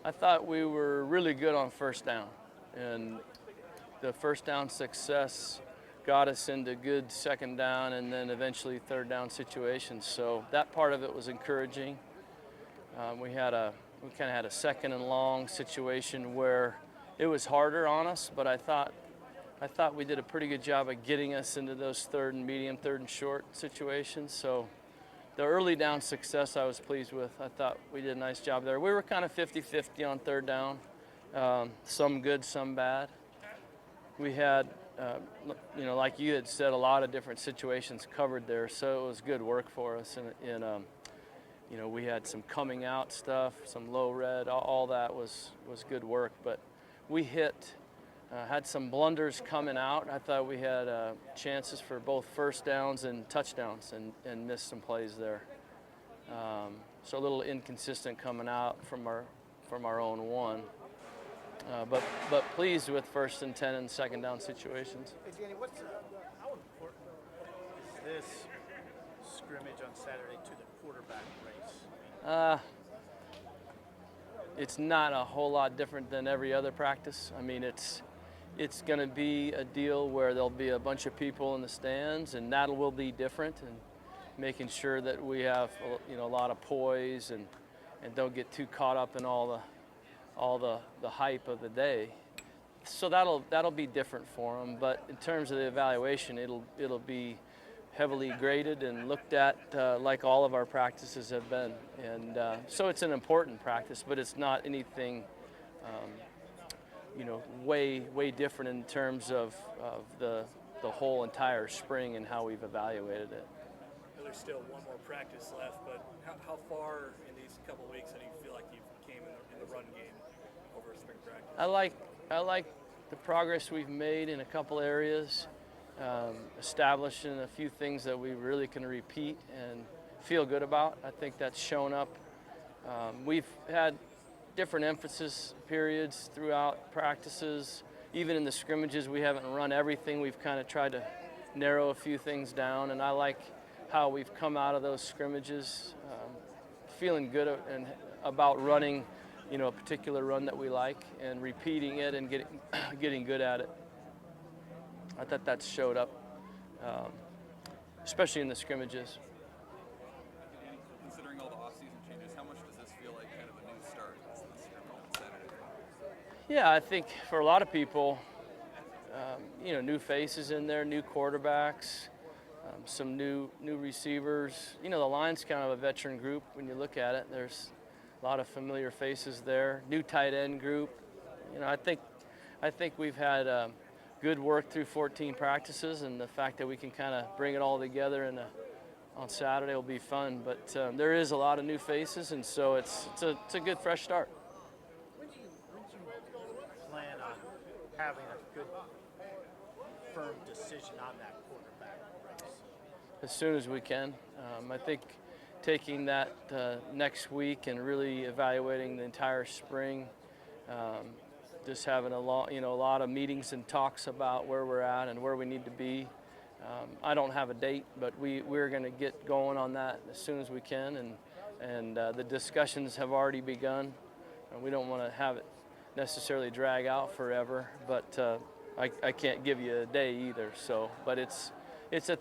I thought we were really good on first down, and the first down success got us into good second down and then eventually third down situations. So that part of it was encouraging. We kind of had a second and long situation where it was harder on us, but I thought we did a pretty good job of getting us into those third and medium, third and short situations. So the early down success I was pleased with. I thought we did a nice job there. We were kind of 50-50 on third down, some good, some bad. We had, like you had said, a lot of different situations covered there, so it was good work for us. And we had some coming out stuff, some low red, all that was good work. But we had some blunders coming out. I thought we had chances for both first downs and touchdowns and missed some plays there. So a little inconsistent coming out from our own one. But pleased with first and 10 and second down situations. Hey Danny, how important is this scrimmage on Saturday to the quarterback race? It's not a whole lot different than every other practice. I mean, it's going to be a deal where there'll be a bunch of people in the stands, and that will be different, and making sure that we have a lot of poise and don't get too caught up in all the hype of the day. So that'll be different for them. But in terms of the evaluation, it'll be heavily graded and looked at like all of our practices have been. And so it's an important practice, but it's not anything way different in terms of the whole entire spring and how we've evaluated it. There's still one more practice left, but how far in these couple of weeks do you feel like you came in the run game over spring practice? I like the progress we've made in a couple areas, establishing a few things that we really can repeat and feel good about. I think that's shown up. We've had different emphasis periods throughout practices. Even in the scrimmages, we haven't run everything. We've kind of tried to narrow a few things down, and I like how we've come out of those scrimmages feeling good about running, a particular run that we like and repeating it and getting good at it. I thought that showed up, especially in the scrimmages. Considering all the off-season changes, how much does this feel like kind of a new start this scrimmage on Saturday? Yeah, I think for a lot of people, new faces in there, new quarterbacks, some new receivers. The line's kind of a veteran group when you look at it. There's a lot of familiar faces there. New tight end group. I think we've had good work through 14 practices, and the fact that we can kind of bring it all together on Saturday will be fun. But there is a lot of new faces, and so it's a good fresh start. When do you plan on having a good, firm decision on that quarterback race? As soon as we can. I think taking that next week and really evaluating the entire spring, just having a lot of meetings and talks about where we're at and where we need to be. I don't have a date, but we're going to get going on that as soon as we can, and the discussions have already begun. We don't want to have it necessarily drag out forever, but I can't give you a day either. So, but it's a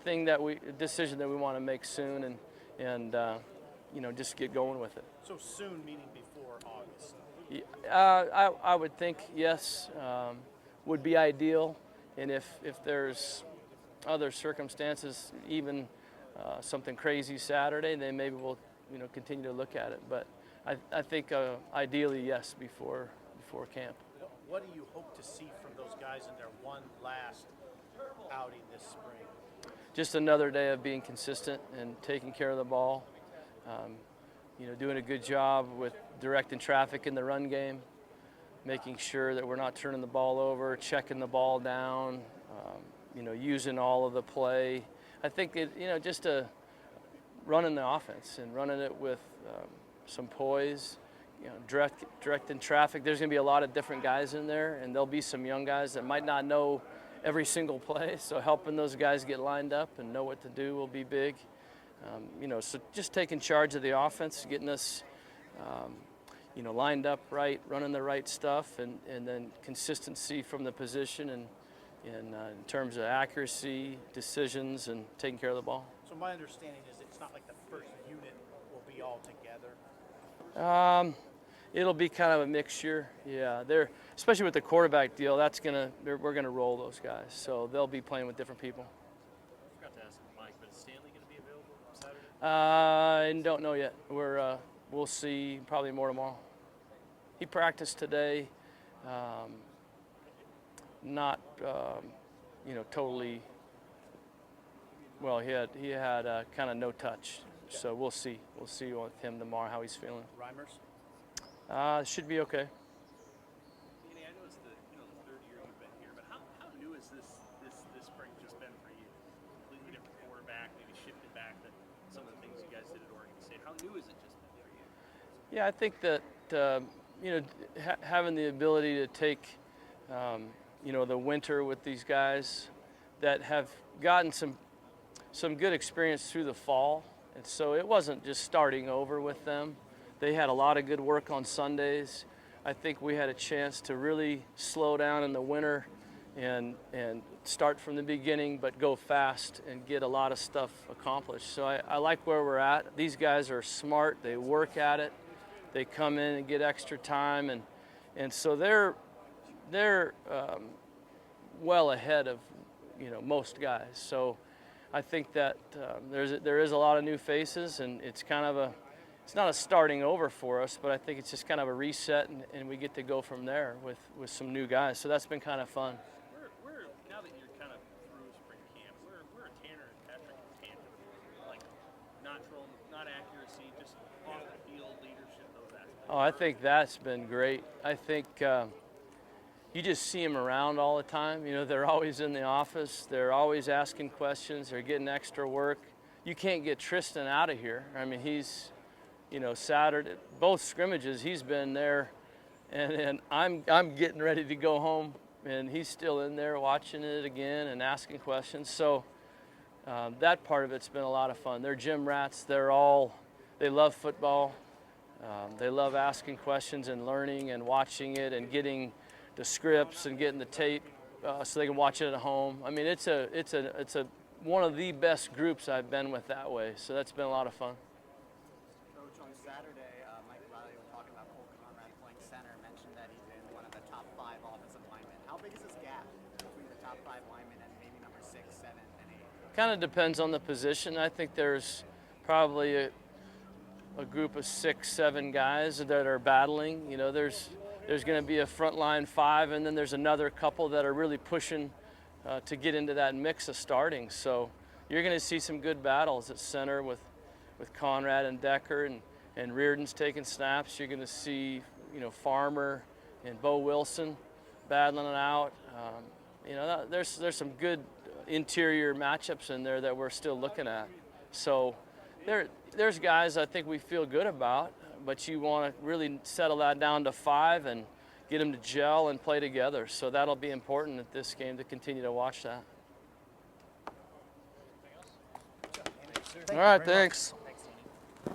decision that we want to make soon, and just get going with it. So soon, meaning before August? I would think yes, would be ideal, and if there's other circumstances, even something crazy Saturday, then maybe we'll continue to look at it. But I think ideally yes, before camp. What do you hope to see from those guys in their one last outing this spring? Just another day of being consistent and taking care of the ball. Doing a good job with directing traffic in the run game, making sure that we're not turning the ball over, checking the ball down, using all of the play. I think just running the offense and running it with some poise, directing traffic. There's going to be a lot of different guys in there, and there'll be some young guys that might not know every single play, so helping those guys get lined up and know what to do will be big. So just taking charge of the offense, getting us, lined up right, running the right stuff, and then consistency from the position and in terms of accuracy, decisions, and taking care of the ball. So my understanding is it's not like the first unit will be all together. It'll be kind of a mixture. Yeah, especially with the quarterback deal. We're gonna roll those guys, so they'll be playing with different people. I forgot to ask Mike, but is Stanley going to be available Saturday? I don't know yet. We'll see probably more tomorrow. He practiced today. Not totally. Well, he had kind of no touch. So we'll see. We'll see with him tomorrow how he's feeling. Reimers? Should be okay. Danny, I know it's the third year you've been here, but how new is this spring just been for you? Completely different quarterback, maybe shifted back to some of the things you guys did at Oregon State. How new has it just been for you? Yeah, I think that having the ability to take the winter with these guys that have gotten some good experience through the fall, and so it wasn't just starting over with them. They had a lot of good work on Sundays. I think we had a chance to really slow down in the winter and start from the beginning, but go fast and get a lot of stuff accomplished. So I like where we're at. These guys are smart. They work at it. They come in and get extra time, and so they're well ahead of most guys. So I think that there is a lot of new faces, and it's not a starting over for us, but I think it's just kind of a reset, and we get to go from there with some new guys. So that's been kind of fun. Where now that you're kind of through spring camp, where are Tanner and Patrick tandem? Like not accuracy, just off the field leadership, those aspects. Oh, I think that's been great. I think you just see them around all the time. They're always in the office. They're always asking questions. They're getting extra work. You can't get Tristan out of here. I mean, he's, Saturday, both scrimmages, he's been there, and I'm getting ready to go home, and he's still in there watching it again and asking questions. So that part of it's been a lot of fun. They're gym rats. They love football. They love asking questions and learning and watching it and getting the scripts and getting the tape so they can watch it at home. I mean, it's one of the best groups I've been with that way. So that's been a lot of fun. Coach, on Saturday, Mike Riley, when talking about Cole Conrad playing center, mentioned that he's been one of the top 5 offensive linemen. How big is this gap between the top 5 linemen and maybe number 6, 7, and 8? Kind of depends on the position. I think there's probably a group of 6, 7 guys that are battling. There's going to be a frontline 5, and then there's another couple that are really pushing to get into that mix of starting. So you're going to see some good battles at center with Conrad and Decker, and Reardon's taking snaps. You're going to see Farmer and Bo Wilson battling it out. There's some good interior matchups in there that we're still looking at. So there's guys I think we feel good about, but you want to really settle that down to 5 and get them to gel and play together. So that'll be important at this game to continue to watch that. All right, thanks.